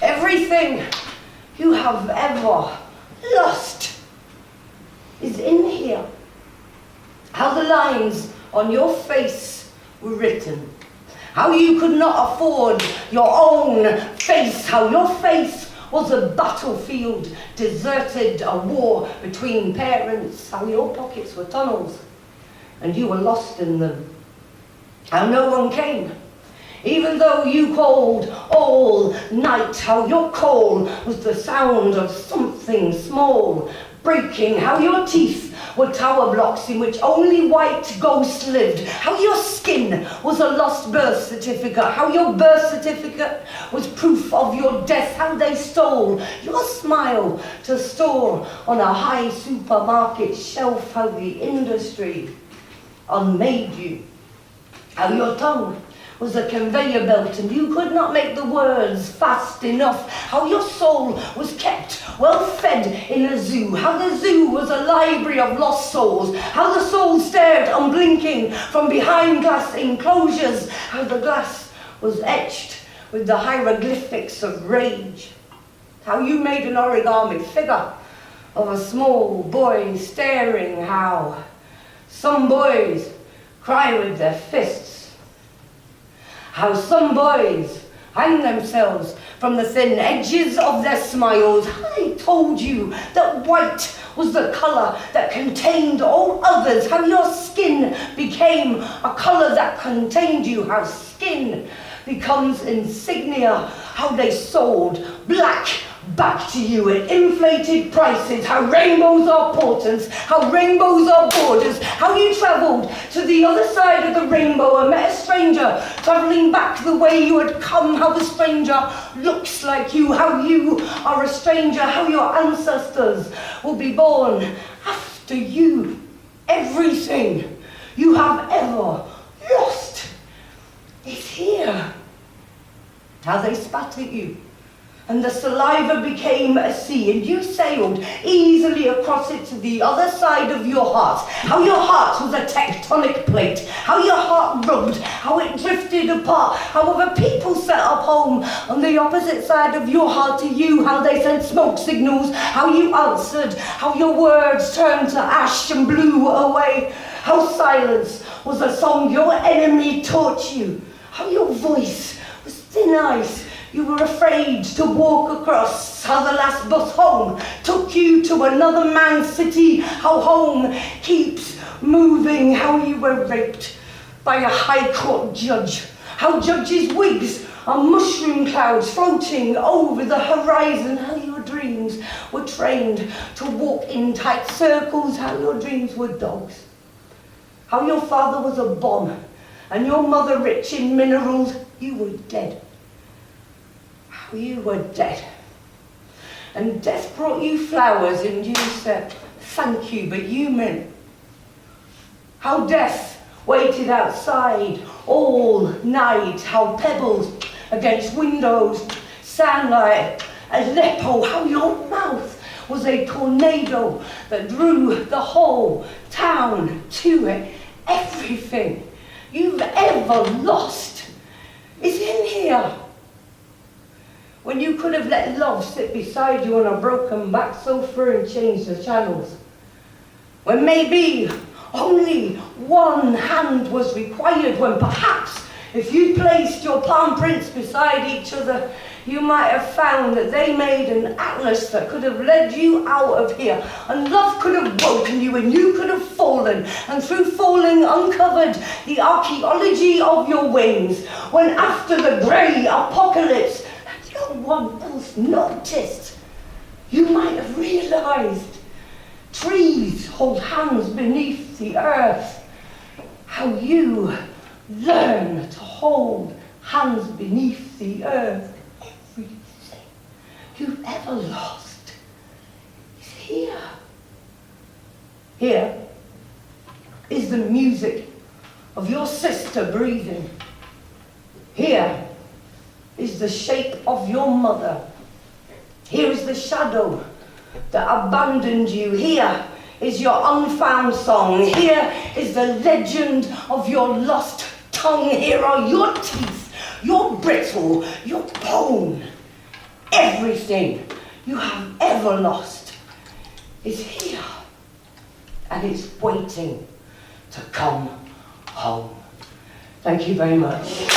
Everything you have ever lost is in here. How the lines on your face were written. How you could not afford your own face. How your face was a battlefield, deserted, a war between parents. How your pockets were tunnels and you were lost in them. How no one came, even though you called all night. How your call was the sound of something small breaking. How your teeth were tower blocks in which only white ghosts lived. How your skin was a lost birth certificate. How your birth certificate was proof of your death. How they stole your smile to store on a high supermarket shelf. How the industry unmade you. How your tongue was a conveyor belt and you could not make the words fast enough. How your soul was kept well fed in a zoo. How the zoo was a library of lost souls. How the soul stared unblinking from behind glass enclosures. How the glass was etched with the hieroglyphics of rage. How you made an origami figure of a small boy staring. How some boys cry with their fists. How some boys hang themselves from the thin edges of their smiles. How they told you that white was the colour that contained all others. How your skin became a colour that contained you. How skin becomes insignia. How they sold black back to you at inflated prices. How rainbows are portents, how rainbows are borders. How you travelled to the other side of the rainbow and met a stranger travelling back the way you had come. How the stranger looks like you. How you are a stranger. How your ancestors will be born after you. Everything you have ever lost is here. How they spat at you and the saliva became a sea, and you sailed easily across it to the other side of your heart. How your heart was a tectonic plate. How your heart rubbed, how it drifted apart. How other people set up home on the opposite side of your heart to you. How they sent smoke signals, how you answered. How your words turned to ash and blew away. How silence was a song your enemy taught you. How your voice was thin ice you were afraid to walk across. How the last bus home took you to another man's city. How home keeps moving. How you were raped by a high court judge. How judges' wigs are mushroom clouds floating over the horizon. How your dreams were trained to walk in tight circles. How your dreams were dogs. How your father was a bomb and your mother rich in minerals. You were dead. You were dead, and death brought you flowers and you said thank you, but you meant. How death waited outside all night. How pebbles against windows sound like Aleppo. How your mouth was a tornado that drew the whole town to it. Everything you've ever lost is in here. When you could have let love sit beside you on a broken back sofa and change the channels. When maybe only one hand was required. When perhaps if you placed your palm prints beside each other, you might have found that they made an atlas that could have led you out of here. And love could have woken you and you could have fallen. And through falling uncovered the archaeology of your wings. When after the grey apocalypse, no one else noticed, you might have realised trees hold hands beneath the earth. How you learn to hold hands beneath the earth. Everything you've ever lost is here. Here is the music of your sister breathing. Here is the shape of your mother. Here is the shadow that abandoned you. Here is your unfound song. Here is the legend of your lost tongue. Here are your teeth, your brittle, your bone, everything you have ever lost is here, and it's waiting to come home. Thank you very much.